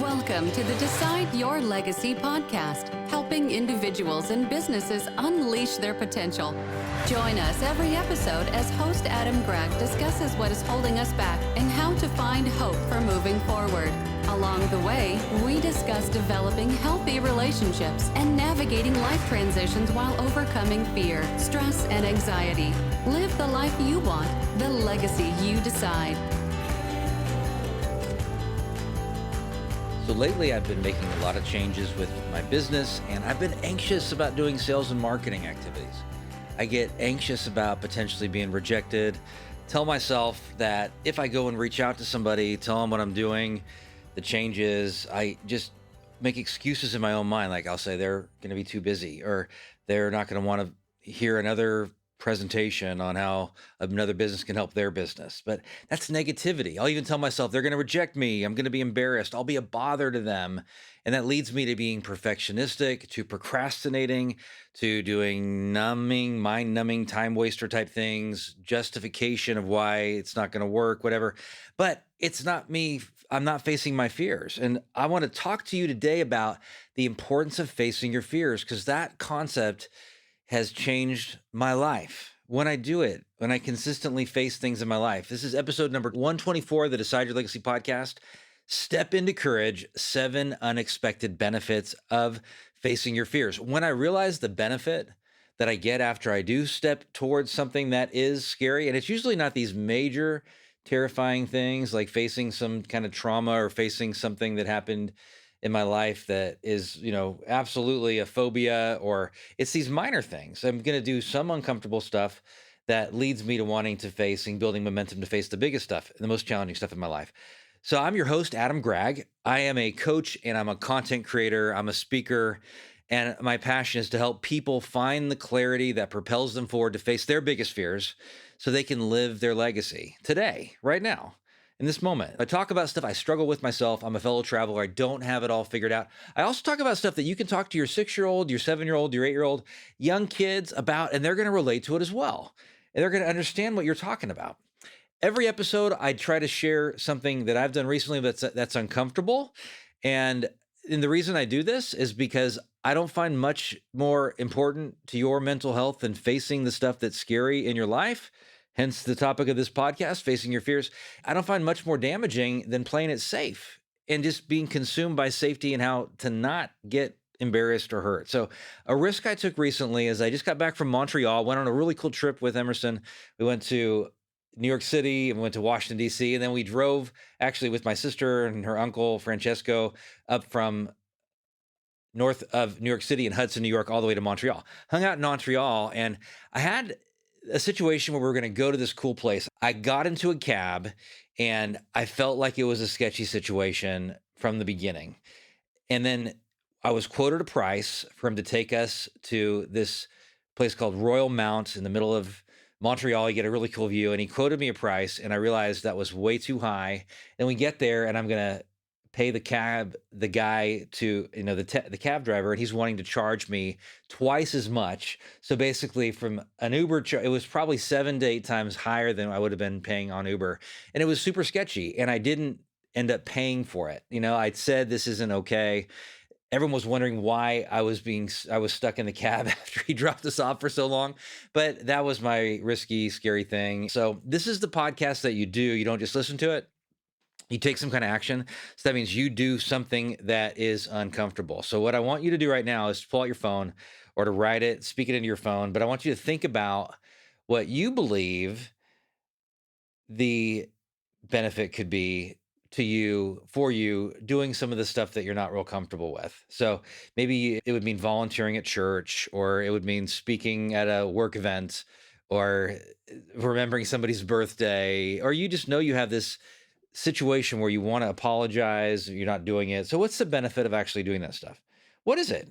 Welcome to the Decide Your Legacy podcast, helping individuals and businesses unleash their potential. Join us every episode as host Adam Gregg discusses what is holding us back and how to find hope for moving forward. Along the way, we discuss developing healthy relationships and navigating life transitions while overcoming fear, stress, and anxiety. Live the life you want, the legacy you decide. So lately I've been making a lot of changes with my business, and I've been anxious about doing sales and marketing activities. I get anxious about potentially being rejected. Tell myself that if I go and reach out to somebody, tell them what I'm doing, the changes, I just make excuses in my own mind. Like I'll say they're going to be too busy, or they're not going to want to hear another presentation on how another business can help their business. But that's negativity. I'll even tell myself they're going to reject me. I'm going to be embarrassed. I'll be a bother to them. And that leads me to being perfectionistic, to procrastinating, to doing mind numbing, time waster type things, justification of why it's not going to work, whatever. But it's not me. I'm not facing my fears. And I want to talk to you today about the importance of facing your fears, because that concept has changed my life. When I do it, when I consistently face things in my life. This is episode number 124 of the Decide Your Legacy podcast. Step into courage, 7 unexpected benefits of facing your fears. When I realize the benefit that I get after I do step towards something that is scary, and it's usually not these major terrifying things like facing some kind of trauma or facing something that happened in my life that is, absolutely a phobia, or it's these minor things. I'm going to do some uncomfortable stuff that leads me to wanting to face and building momentum to face the biggest stuff, the most challenging stuff in my life. So I'm your host, Adam Gregg. I am a coach and I'm a content creator. I'm a speaker, and my passion is to help people find the clarity that propels them forward to face their biggest fears so they can live their legacy today, right now. In this moment, I talk about stuff I struggle with myself. I'm a fellow traveler. I don't have it all figured out. I also talk about stuff that you can talk to your 6-year-old, your 7-year-old, your 8-year-old, young kids about, and they're going to relate to it as well. And they're going to understand what you're talking about. Every episode, I try to share something that I've done recently that's uncomfortable. And the reason I do this is because I don't find much more important to your mental health than facing the stuff that's scary in your life. Hence the topic of this podcast, facing your fears. I don't find much more damaging than playing it safe and just being consumed by safety and how to not get embarrassed or hurt. So a risk I took recently is I just got back from Montreal, went on a really cool trip with Emerson. We went to New York City and went to Washington, D.C. And then we drove actually with my sister and her uncle, Francesco, up from north of New York City in Hudson, New York, all the way to Montreal. Hung out in Montreal, and I had a situation where we were going to go to this cool place. I got into a cab and I felt like it was a sketchy situation from the beginning. And then I was quoted a price for him to take us to this place called Royal Mount in the middle of Montreal. You get a really cool view, and he quoted me a price, and I realized that was way too high. And we get there, and I'm going to pay the guy to, the cab driver, and he's wanting to charge me twice as much. So basically from an Uber, it was probably 7 to 8 times higher than I would have been paying on Uber. And it was super sketchy, and I didn't end up paying for it. I'd said, this isn't okay. Everyone was wondering why I was stuck in the cab after he dropped us off for so long. But that was my risky, scary thing. So this is the podcast that you do. You don't just listen to it. You take some kind of action. So that means you do something that is uncomfortable. So what I want you to do right now is to pull out your phone or to write it, speak it into your phone. But I want you to think about what you believe the benefit could be to you, for you, doing some of the stuff that you're not real comfortable with. So maybe it would mean volunteering at church, or it would mean speaking at a work event, or remembering somebody's birthday, or you just know you have this situation where you want to apologize, you're not doing it. So what's the benefit of actually doing that stuff? What is it?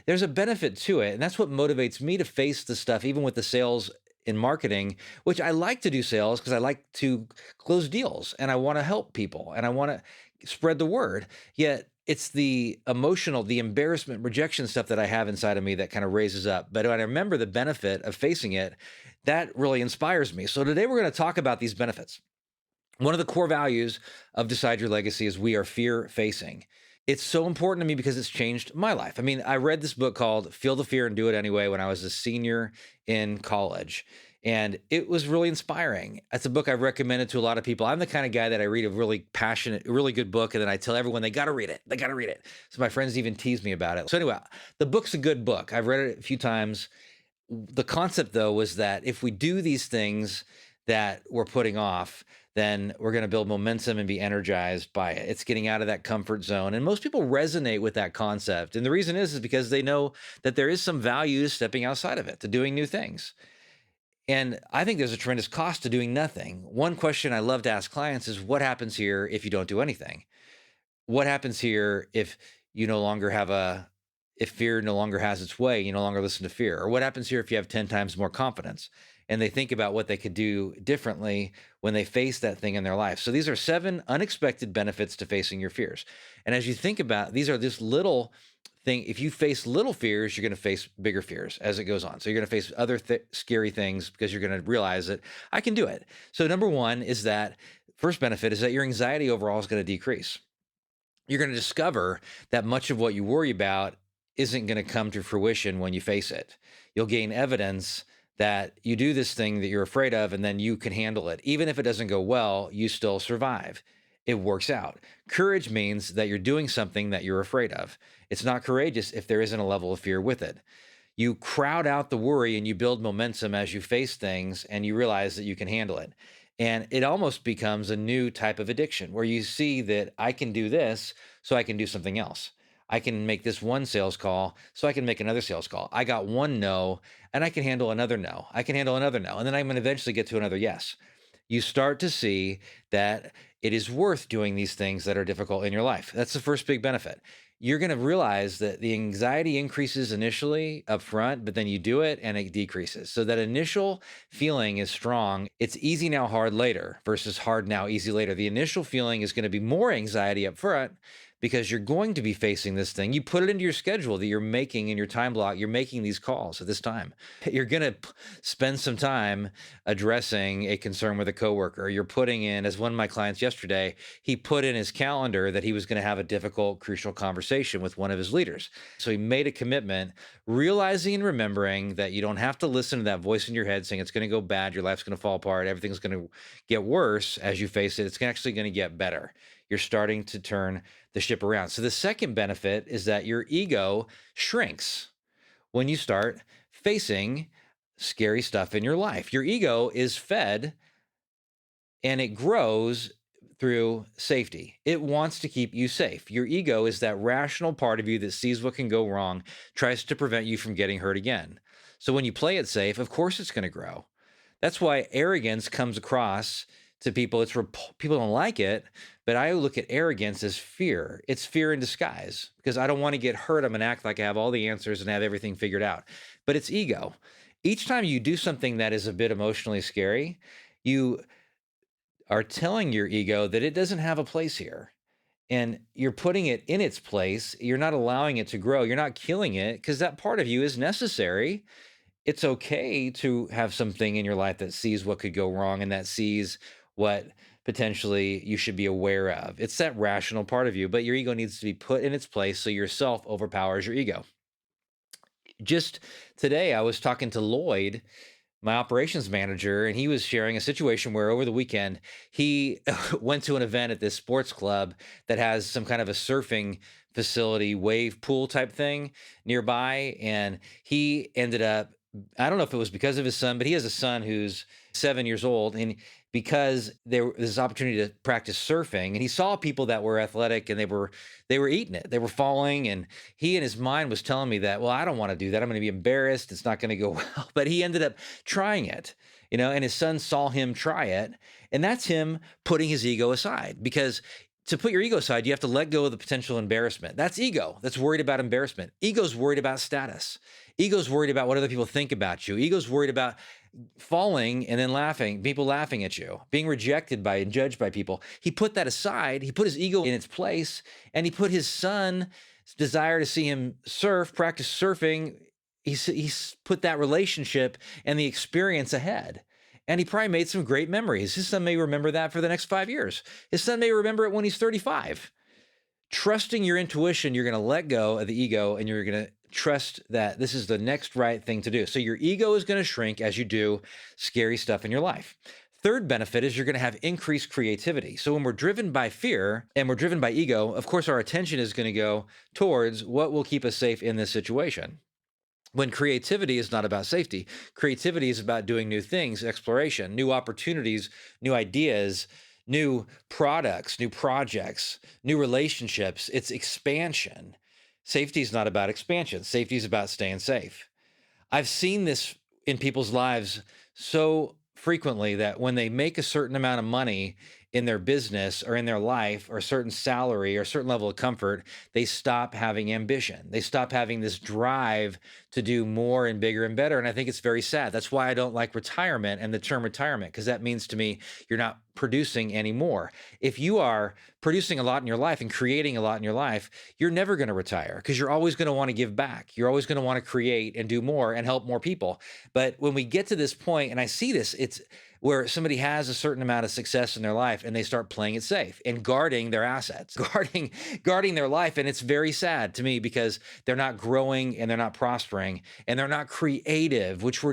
There's a benefit to it. And that's what motivates me to face the stuff, even with the sales in marketing, which I like to do sales because I like to close deals and I want to help people and I want to spread the word. Yet it's the emotional, the embarrassment, rejection stuff that I have inside of me that kind of raises up. But when I remember the benefit of facing it, that really inspires me. So today we're going to talk about these benefits. One of the core values of Decide Your Legacy is we are fear facing. It's so important to me because it's changed my life. I mean, I read this book called Feel the Fear and Do It Anyway when I was a senior in college. And it was really inspiring. It's a book I've recommended to a lot of people. I'm the kind of guy that I read a really passionate, really good book, and then I tell everyone they got to read it. They got to read it. So my friends even tease me about it. So anyway, the book's a good book. I've read it a few times. The concept, though, was that if we do these things that we're putting off, then we're going to build momentum and be energized by it. It's getting out of that comfort zone. And most people resonate with that concept. And the reason is because they know that there is some value to stepping outside of it, to doing new things. And I think there's a tremendous cost to doing nothing. One question I love to ask clients is what happens here if you don't do anything? What happens here if you no longer have if fear no longer has its way, you no longer listen to fear? Or what happens here if you have 10 times more confidence? And they think about what they could do differently when they face that thing in their life. So these are 7 unexpected benefits to facing your fears. And as you think about, these are this little thing. If you face little fears, you're going to face bigger fears as it goes on. So you're going to face other scary things because you're going to realize that I can do it. So number one is that first benefit is that your anxiety overall is going to decrease. You're going to discover that much of what you worry about isn't going to come to fruition when you face it. You'll gain evidence that you do this thing that you're afraid of, and then you can handle it. Even if it doesn't go well, you still survive. It works out. Courage means that you're doing something that you're afraid of. It's not courageous if there isn't a level of fear with it. You crowd out the worry and you build momentum as you face things and you realize that you can handle it. And it almost becomes a new type of addiction where you see that I can do this, so I can do something else. I can make this one sales call, so I can make another sales call. I got one no, and I can handle another no. I can handle another no, and then I'm going to eventually get to another yes. You start to see that it is worth doing these things that are difficult in your life. That's the first big benefit. You're going to realize that the anxiety increases initially up front, but then you do it and it decreases. So that initial feeling is strong. It's easy now, hard later versus hard now, easy later. The initial feeling is going to be more anxiety up front because you're going to be facing this thing. You put it into your schedule that you're making in your time block. You're making these calls at this time. You're going to spend some time addressing a concern with a coworker. You're putting in, as one of my clients yesterday, he put in his calendar that he was going to have a difficult, crucial conversation with one of his leaders. So he made a commitment, realizing and remembering that you don't have to listen to that voice in your head saying it's going to go bad, your life's going to fall apart, everything's going to get worse as you face it. It's actually going to get better. You're starting to turn the ship around. So the second benefit is that your ego shrinks when you start facing scary stuff in your life. Your ego is fed and it grows through safety. It wants to keep you safe. Your ego is that rational part of you that sees what can go wrong, tries to prevent you from getting hurt again. So when you play it safe, of course it's going to grow. That's why arrogance comes across to people. People don't like it, but I look at arrogance as fear. It's fear in disguise because I don't want to get hurt. I'm going to act like I have all the answers and have everything figured out. But it's ego. Each time you do something that is a bit emotionally scary, you are telling your ego that it doesn't have a place here. And you're putting it in its place. You're not allowing it to grow. You're not killing it because that part of you is necessary. It's okay to have something in your life that sees what could go wrong and that sees what potentially you should be aware of. It's that rational part of you, but your ego needs to be put in its place so yourself overpowers your ego. Just today, I was talking to Lloyd, my operations manager, and he was sharing a situation where over the weekend, he went to an event at this sports club that has some kind of a surfing facility, wave pool type thing nearby. And he ended up, I don't know if it was because of his son, but he has a son who's 7 years old. And because there was this opportunity to practice surfing, and he saw people that were athletic and they were eating it. They were falling, and he in his mind was telling me that, well, I don't want to do that. I'm going to be embarrassed. It's not going to go well. But he ended up trying it, and his son saw him try it. And that's him putting his ego aside, because to put your ego aside, you have to let go of the potential embarrassment. That's ego. That's worried about embarrassment. Ego's worried about status. Ego's worried about what other people think about you. Ego's worried about falling and then laughing, people laughing at you, being rejected by and judged by people. He put that aside. He put his ego in its place, and he put his son's desire to see him practice surfing. He's put that relationship and the experience ahead. And he probably made some great memories. His son may remember that for the next 5 years. His son may remember it when he's 35. Trusting your intuition, you're going to let go of the ego and you're going to trust that this is the next right thing to do. So your ego is going to shrink as you do scary stuff in your life. Third benefit is you're going to have increased creativity. So when we're driven by fear and we're driven by ego, of course, our attention is going to go towards what will keep us safe in this situation. When creativity is not about safety, creativity is about doing new things, exploration, new opportunities, new ideas, new products, new projects, new relationships. It's expansion. Safety is not about expansion. Safety is about staying safe. I've seen this in people's lives so frequently that when they make a certain amount of money in their business or in their life or a certain salary or a certain level of comfort, they stop having ambition. They stop having this drive to do more and bigger and better. And I think it's very sad. That's why I don't like retirement and the term retirement, because that means to me you're not producing anymore. If you are producing a lot in your life and creating a lot in your life, you're never going to retire because you're always going to want to give back. You're always going to want to create and do more and help more people. But when we get to this point, and I see this, it's where somebody has a certain amount of success in their life and they start playing it safe and guarding their assets, guarding their life. And it's very sad to me because they're not growing and they're not prospering and they're not creative, which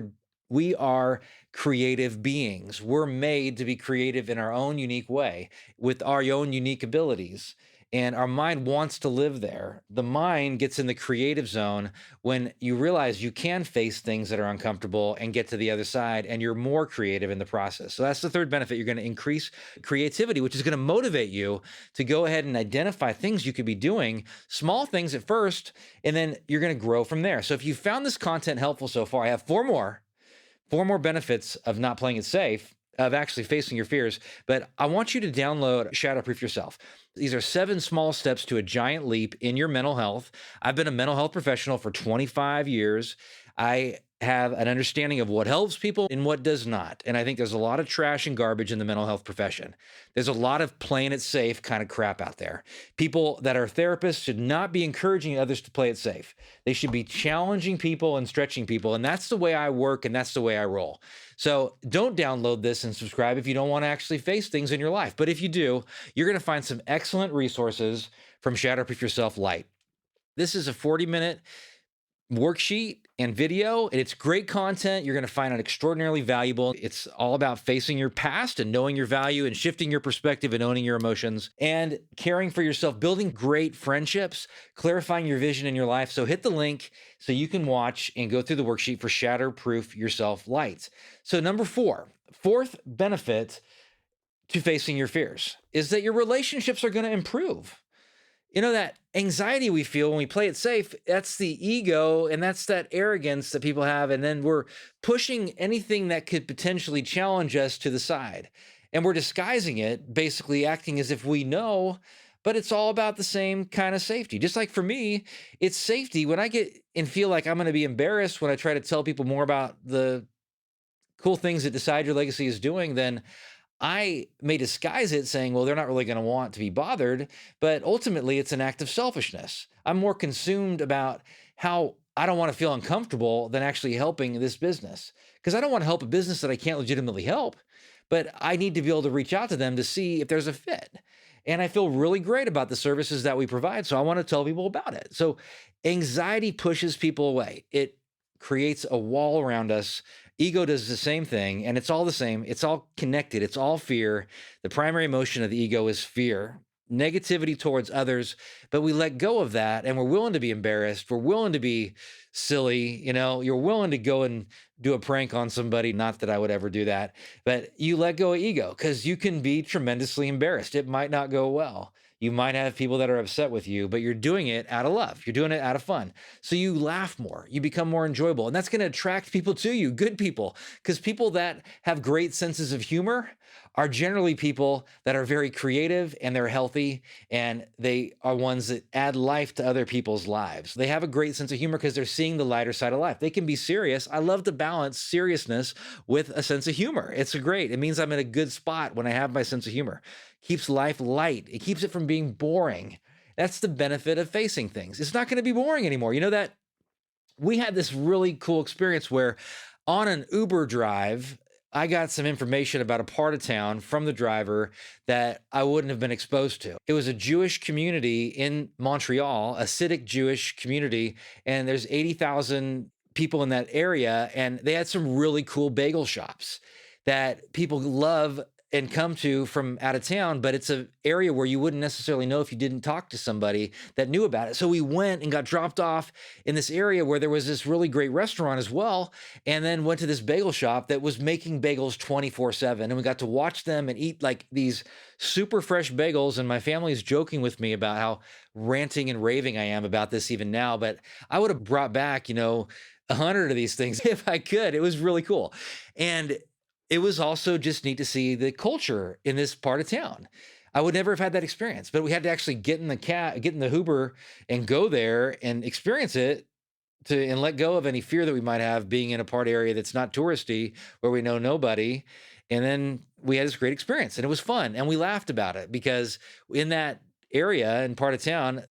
we are creative beings. We're made to be creative in our own unique way with our own unique abilities. And our mind wants to live there. The mind gets in the creative zone when you realize you can face things that are uncomfortable and get to the other side, and you're more creative in the process. So that's the third benefit. You're going to increase creativity, which is going to motivate you to go ahead and identify things you could be doing, small things at first, and then you're going to grow from there. So if you found this content helpful so far, I have four more benefits of not playing it safe, of actually facing your fears. But I want you to download Shatterproof Yourself. These are 7 small steps to a giant leap in your mental health. I've been a mental health professional for 25 years. I have an understanding of what helps people and what does not. And I think there's a lot of trash and garbage in the mental health profession. There's a lot of playing it safe kind of crap out there. People that are therapists should not be encouraging others to play it safe. They should be challenging people and stretching people. And that's the way I work and that's the way I roll. So don't download this and subscribe if you don't want to actually face things in your life. But if you do, you're going to find some excellent resources from Shatterproof Yourself Lite. This is a 40-minute worksheet and video, and it's great content. You're going to find it extraordinarily valuable. It's all about facing your past and knowing your value and shifting your perspective and owning your emotions and caring for yourself, building great friendships, clarifying your vision in your life. So hit the link so you can watch and go through the worksheet for Shatterproof Yourself Lite. So number 4, fourth benefit to facing your fears is that your relationships are going to improve. You know, that anxiety we feel when we play it safe, that's the ego and that's that arrogance that people have. And then we're pushing anything that could potentially challenge us to the side. And we're disguising it, basically acting as if we know, but it's all about the same kind of safety. Just like for me, it's safety when I get and feel like I'm going to be embarrassed when I try to tell people more about the cool things that Decide Your Legacy is doing, then I may disguise it saying, well, they're not really going to want to be bothered, but ultimately it's an act of selfishness. I'm more consumed about how I don't want to feel uncomfortable than actually helping this business, because I don't want to help a business that I can't legitimately help, but I need to be able to reach out to them to see if there's a fit. And I feel really great about the services that we provide, so I want to tell people about it. So anxiety pushes people away. It creates a wall around us. Ego does the same thing, and it's all the same. It's all connected. It's all fear. The primary emotion of the ego is fear, negativity towards others, but we let go of that, and we're willing to be embarrassed. We're willing to be silly. You know, you're willing to go and do a prank on somebody. Not that I would ever do that, but you let go of ego because you can be tremendously embarrassed. It might not go well. You might have people that are upset with you, but you're doing it out of love. You're doing it out of fun. So you laugh more, you become more enjoyable. And that's going to attract people to you, good people, because people that have great senses of humor are generally people that are very creative and they're healthy and they are ones that add life to other people's lives. They have a great sense of humor because they're seeing the lighter side of life. They can be serious. I love to balance seriousness with a sense of humor. It's great. It means I'm in a good spot when I have my sense of humor. Keeps life light. It keeps it from being boring. That's the benefit of facing things. It's not going to be boring anymore. You know that we had this really cool experience where on an Uber drive, I got some information about a part of town from the driver that I wouldn't have been exposed to. It was a Jewish community in Montreal, a Hasidic Jewish community, and there's 80,000 people in that area, and they had some really cool bagel shops that people love and come to from out of town, but it's an area where you wouldn't necessarily know if you didn't talk to somebody that knew about it. So we went and got dropped off in this area where there was this really great restaurant as well, and then went to this bagel shop that was making bagels 24/7. And we got to watch them and eat like these super fresh bagels. And my family is joking with me about how ranting and raving I am about this even now, but I would have brought back, 100 of these things if I could. It was really cool. And it was also just neat to see the culture in this part of town. I would never have had that experience, but we had to actually get in the Uber and go there and experience it and let go of any fear that we might have being in a part area that's not touristy where we know nobody. And then we had this great experience and it was fun. And we laughed about it because in that area and part of town,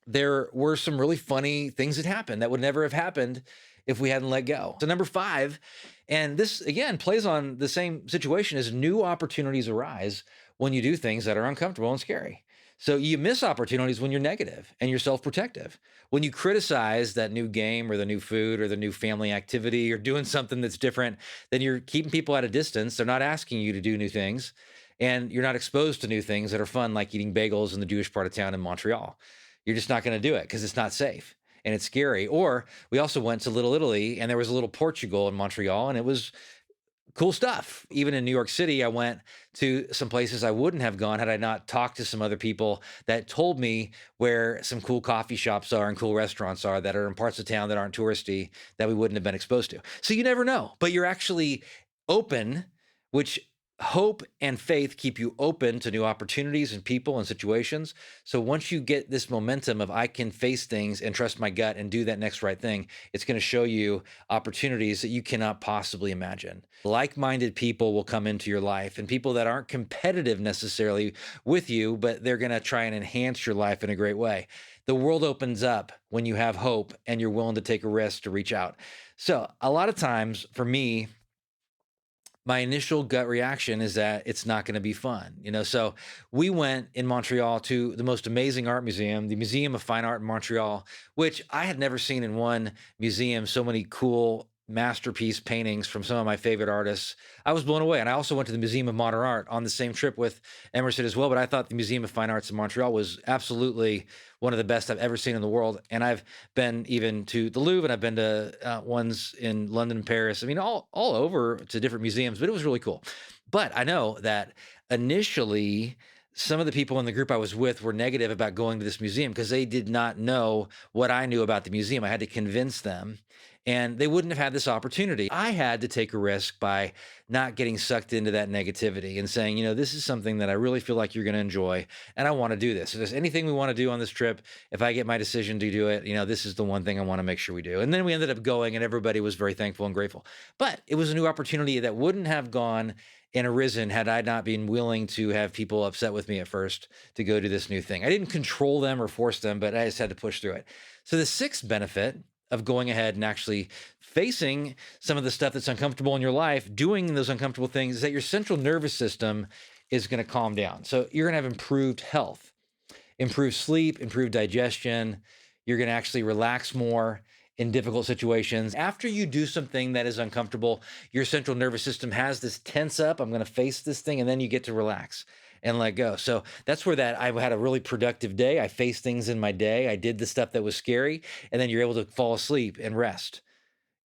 there were some really funny things that happened that would never have happened if we hadn't let go. So number 5, and this again plays on the same situation, is new opportunities arise when you do things that are uncomfortable and scary. So you miss opportunities when you're negative and you're self-protective. When you criticize that new game or the new food or the new family activity or doing something that's different, then you're keeping people at a distance. They're not asking you to do new things, and you're not exposed to new things that are fun, like eating bagels in the Jewish part of town in Montreal. You're just not going to do it because it's not safe and it's scary. Or we also went to Little Italy, and there was a little Portugal in Montreal, and it was cool stuff. Even in New York City, I went to some places I wouldn't have gone had I not talked to some other people that told me where some cool coffee shops are and cool restaurants are that are in parts of town that aren't touristy that we wouldn't have been exposed to. So you never know, but you're actually open, which hope and faith keep you open to new opportunities and people and situations. So once you get this momentum of I can face things and trust my gut and do that next right thing, it's going to show you opportunities that you cannot possibly imagine. Like-minded people will come into your life, and people that aren't competitive necessarily with you, but they're going to try and enhance your life in a great way. The world opens up when you have hope and you're willing to take a risk to reach out. So a lot of times for me, my initial gut reaction is that it's not going to be fun. So we went in Montreal to the most amazing art museum, the Museum of Fine Art in Montreal, which I had never seen in one museum so many cool masterpiece paintings from some of my favorite artists. I was blown away. And I also went to the Museum of Modern Art on the same trip with Emerson as well. But I thought the Museum of Fine Arts in Montreal was absolutely one of the best I've ever seen in the world. And I've been even to the Louvre, and I've been to ones in London and Paris. I mean, all over to different museums, but it was really cool. But I know that initially, some of the people in the group I was with were negative about going to this museum because they did not know what I knew about the museum. I had to convince them, and they wouldn't have had this opportunity. I had to take a risk by not getting sucked into that negativity and saying, this is something that I really feel like you're going to enjoy, and I want to do this. If there's anything we want to do on this trip, if I get my decision to do it, this is the one thing I want to make sure we do. And then we ended up going, and everybody was very thankful and grateful. But it was a new opportunity that wouldn't have gone and arisen had I not been willing to have people upset with me at first to go do this new thing. I didn't control them or force them, but I just had to push through it. So the 6th benefit of going ahead and actually facing some of the stuff that's uncomfortable in your life, doing those uncomfortable things, is that your central nervous system is going to calm down. So you're going to have improved health, improved sleep, improved digestion. You're going to actually relax more in difficult situations. After you do something that is uncomfortable, your central nervous system has this tense up, I'm going to face this thing, and then you get to relax and let go. So that's where I had a really productive day. I faced things in my day. I did the stuff that was scary, and then you're able to fall asleep and rest.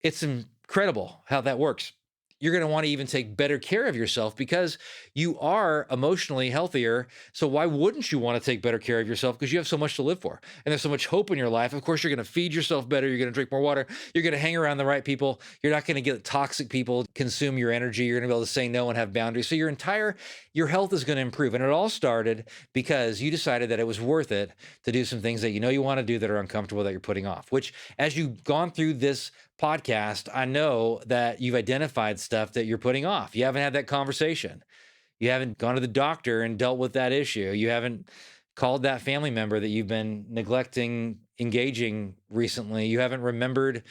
It's incredible how that works. You're going to want to even take better care of yourself because you are emotionally healthier. So why wouldn't you want to take better care of yourself? Because you have so much to live for. And there's so much hope in your life. Of course, you're going to feed yourself better. You're going to drink more water. You're going to hang around the right people. You're not going to get toxic people consume your energy. You're going to be able to say no and have boundaries. So your health is going to improve. And it all started because you decided that it was worth it to do some things that you want to do that are uncomfortable that you're putting off, which as you've gone through this podcast, I know that you've identified stuff that you're putting off. You haven't had that conversation. You haven't gone to the doctor and dealt with that issue. You haven't called that family member that you've been neglecting, engaging recently. You haven't remembered,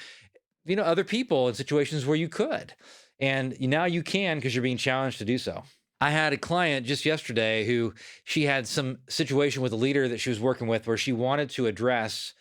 other people in situations where you could. And now you can because you're being challenged to do so. I had a client just yesterday who she had some situation with a leader that she was working with where she wanted to address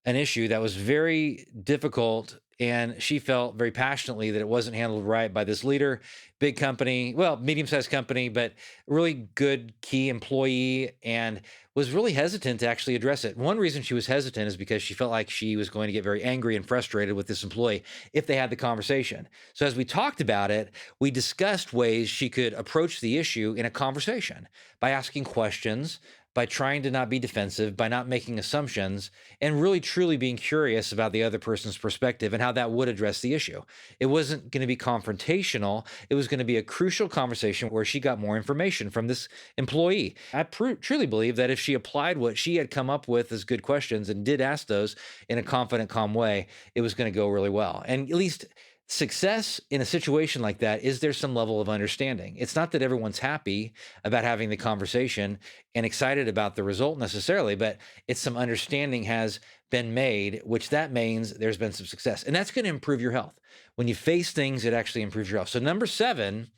an issue that was very difficult, and she felt very passionately that it wasn't handled right by this leader. Big company, well, medium-sized company, but really good key employee, and was really hesitant to actually address it. One reason she was hesitant is because she felt like she was going to get very angry and frustrated with this employee if they had the conversation. So as we talked about it, we discussed ways she could approach the issue in a conversation by asking questions, by trying to not be defensive, by not making assumptions, and really truly being curious about the other person's perspective and how that would address the issue. It wasn't going to be confrontational. It was going to be a crucial conversation where she got more information from this employee. I truly believe that if she applied what she had come up with as good questions and did ask those in a confident, calm way, it was going to go really well. And at least success in a situation like that is there some level of understanding. It's not that everyone's happy about having the conversation and excited about the result necessarily, but it's some understanding has been made, which that means there's been some success. And that's going to improve your health. When you face things, it actually improves your health. So number 7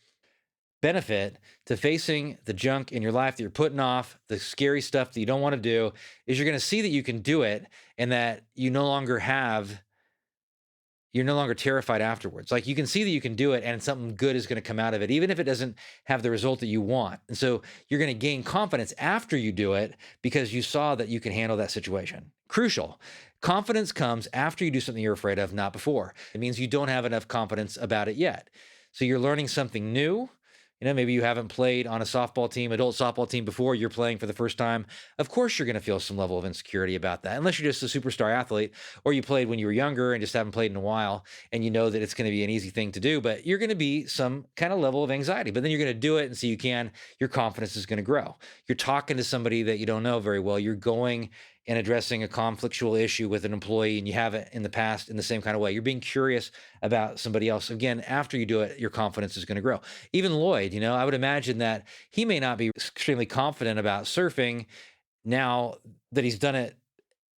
benefit to facing the junk in your life that you're putting off, the scary stuff that you don't want to do, is you're going to see that you can do it and that you're no longer terrified afterwards. Like you can see that you can do it and something good is going to come out of it, even if it doesn't have the result that you want. And so you're going to gain confidence after you do it because you saw that you can handle that situation. Crucial. Confidence comes after you do something you're afraid of, not before. It means you don't have enough confidence about it yet. So you're learning something new. Maybe you haven't played on a softball team, adult softball team before, you're playing for the first time. Of course, you're going to feel some level of insecurity about that, unless you're just a superstar athlete or you played when you were younger and just haven't played in a while and you know that it's going to be an easy thing to do, but you're going to be some kind of level of anxiety, but then you're going to do it and so you can, your confidence is going to grow. You're talking to somebody that you don't know very well. You're going and addressing a conflictual issue with an employee and you have it in the past in the same kind of way. You're being curious about somebody else. Again, after you do it, your confidence is going to grow. Even Lloyd, I would imagine that he may not be extremely confident about surfing now that he's done it,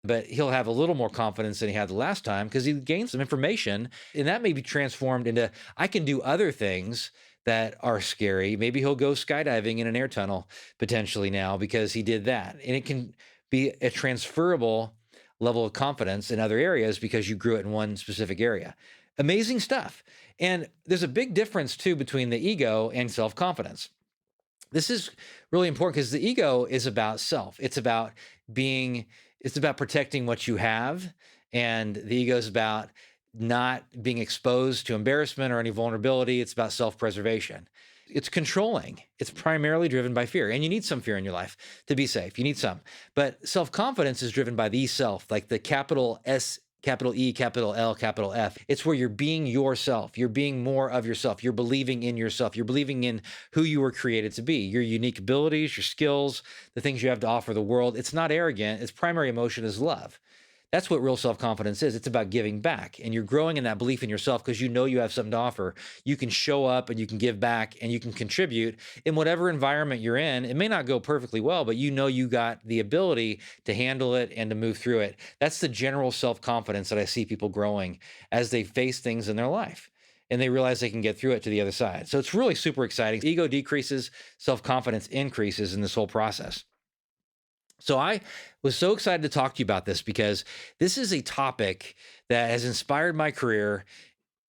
but he'll have a little more confidence than he had the last time because he gained some information and that may be transformed into, I can do other things that are scary. Maybe he'll go skydiving in an air tunnel potentially now because he did that. And it can be a transferable level of confidence in other areas because you grew it in one specific area. Amazing stuff. And there's a big difference too between the ego and self-confidence. This is really important because the ego is about self. It's about protecting what you have. And the ego is about not being exposed to embarrassment or any vulnerability. It's about self-preservation. It's controlling. It's primarily driven by fear. And you need some fear in your life to be safe. You need some. But self-confidence is driven by the self, like the capital S, capital E, capital L, capital F. It's where you're being yourself. You're being more of yourself. You're believing in yourself. You're believing in who you were created to be, your unique abilities, your skills, the things you have to offer the world. It's not arrogant. Its primary emotion is love. That's what real self-confidence is. It's about giving back. And you're growing in that belief in yourself because you know you have something to offer. You can show up and you can give back and you can contribute in whatever environment you're in. It may not go perfectly well, but you know you got the ability to handle it and to move through it. That's the general self-confidence that I see people growing as they face things in their life and they realize they can get through it to the other side. So it's really super exciting. Ego decreases, self-confidence increases in this whole process. So I was so excited to talk to you about this because this is a topic that has inspired my career.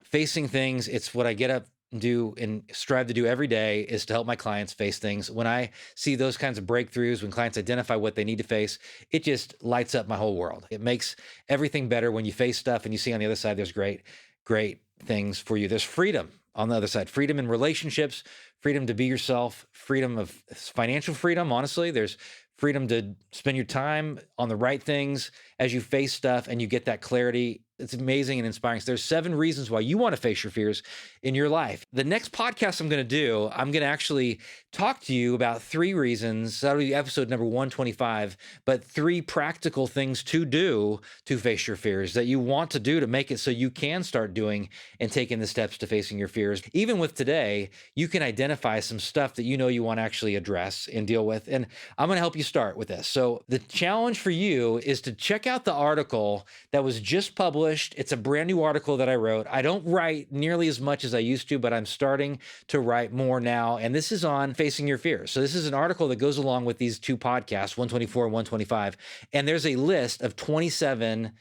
Facing things, it's what I get up and do and strive to do every day is to help my clients face things. When I see those kinds of breakthroughs, when clients identify what they need to face, it just lights up my whole world. It makes everything better when you face stuff and you see on the other side, there's great things for you. There's freedom on the other side, freedom in relationships, freedom to be yourself, freedom of financial freedom. Honestly, there's freedom to spend your time on the right things as you face stuff and you get that clarity. It's amazing and inspiring. So there's 7 reasons why you want to face your fears in your life. The next podcast I'm going to do, I'm going to actually talk to you about 3 reasons. That'll be episode number 125, but 3 practical things to do to face your fears that you want to do to make it so you can start doing and taking the steps to facing your fears. Even with today, you can identify some stuff that you know you want to actually address and deal with. And I'm going to help you start with this. So the challenge for you is to check out the article that was just published published. It's a brand new article that I wrote. I don't write nearly as much as I used to, but I'm starting to write more now. And this is on facing your fears. So this is an article that goes along with these two podcasts, 124 and 125. And there's a list of 27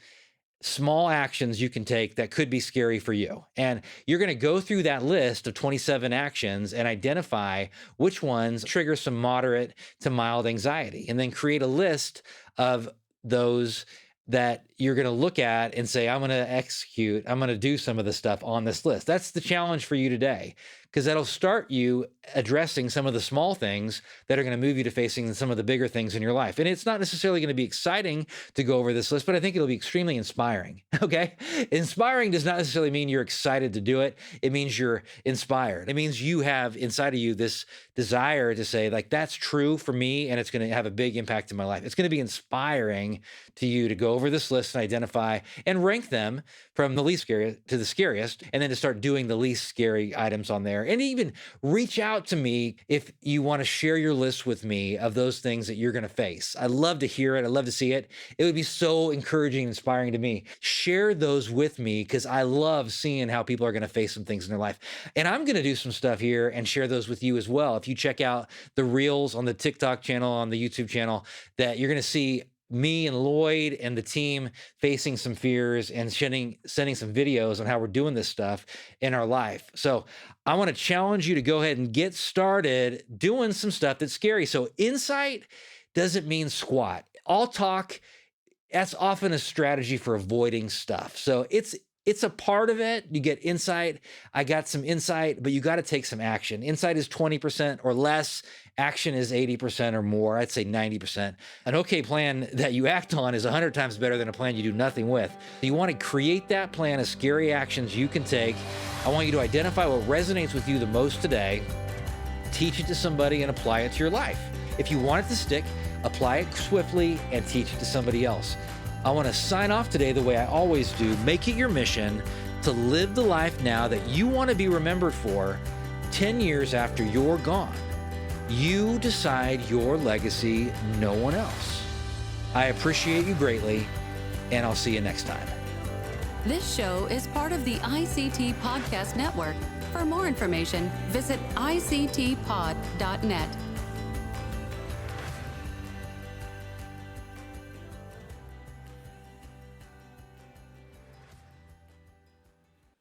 small actions you can take that could be scary for you. And you're going to go through that list of 27 actions and identify which ones trigger some moderate to mild anxiety, and then create a list of those that you're going to look at and say, I'm going to do some of the stuff on this list. That's the challenge for you today, because that'll start you addressing some of the small things that are going to move you to facing some of the bigger things in your life. And it's not necessarily going to be exciting to go over this list, but I think it'll be extremely inspiring. Okay. Inspiring does not necessarily mean you're excited to do it. It means you're inspired. It means you have inside of you this desire to say, like, that's true for me, and it's going to have a big impact in my life. It's going to be inspiring to you to go over this list and identify and rank them from the least scary to the scariest, and then to start doing the least scary items on there. And even reach out to me if you want to share your list with me of those things that you're going to face. I love to hear it. I love to see it. It would be so encouraging and inspiring to me. Share those with me, because I love seeing how people are going to face some things in their life. And I'm going to do some stuff here and share those with you as well. If you check out the reels on the TikTok channel, on the YouTube channel, that you're going to see me and Lloyd and the team facing some fears and sending some videos on how we're doing this stuff in our life. So I want to challenge you to go ahead and get started doing some stuff that's scary. So insight doesn't mean squat. All talk, that's often a strategy for avoiding stuff. So it's a part of it. You get insight. I got some insight, but you got to take some action. Insight is 20% or less. Action is 80% or more. I'd say 90%. An okay plan that you act on is 100 times better than a plan you do nothing with. You want to create that plan of scary actions you can take. I want you to identify what resonates with you the most today, teach it to somebody, and apply it to your life. If you want it to stick, apply it swiftly and teach it to somebody else. I want to sign off today the way I always do. Make it your mission to live the life now that you want to be remembered for 10 years after you're gone. You decide your legacy, no one else. I appreciate you greatly, and I'll see you next time. This show is part of the ICT Podcast Network. For more information, visit ictpod.net.